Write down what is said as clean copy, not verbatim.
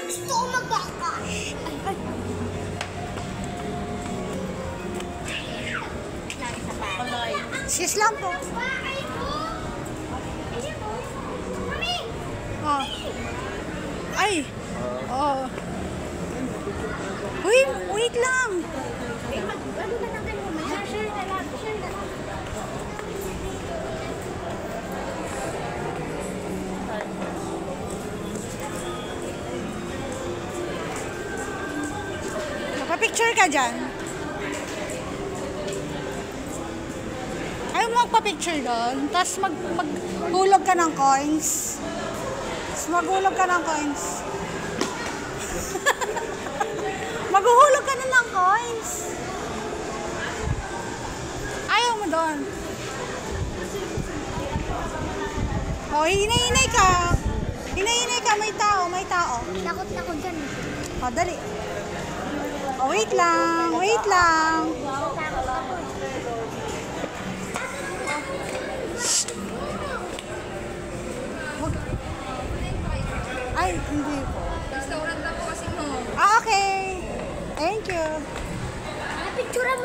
Gusto ko mag-backcash. Ay. Sis lang po. Oh. Ay. Oh. Uy, wait lang. Ano na natin mo? Share na lang. Share na lang. Magpa-picture ka dyan. Ayaw mo magpa-picture doon. Tapos maghulog ka ng coins. Tapos maghulog ka ng coins. Maghuhulog ka na ng coins. Ayaw mo doon. O, hinay-hinay ka. Hinay-hinay ka. May tao, may tao. Takot na ko dyan. O, dali. O, wait lang. Wait lang. Ay, hindi po. Restaurant lang po kasi mo. Ah, okay. Thank you. Picture mo.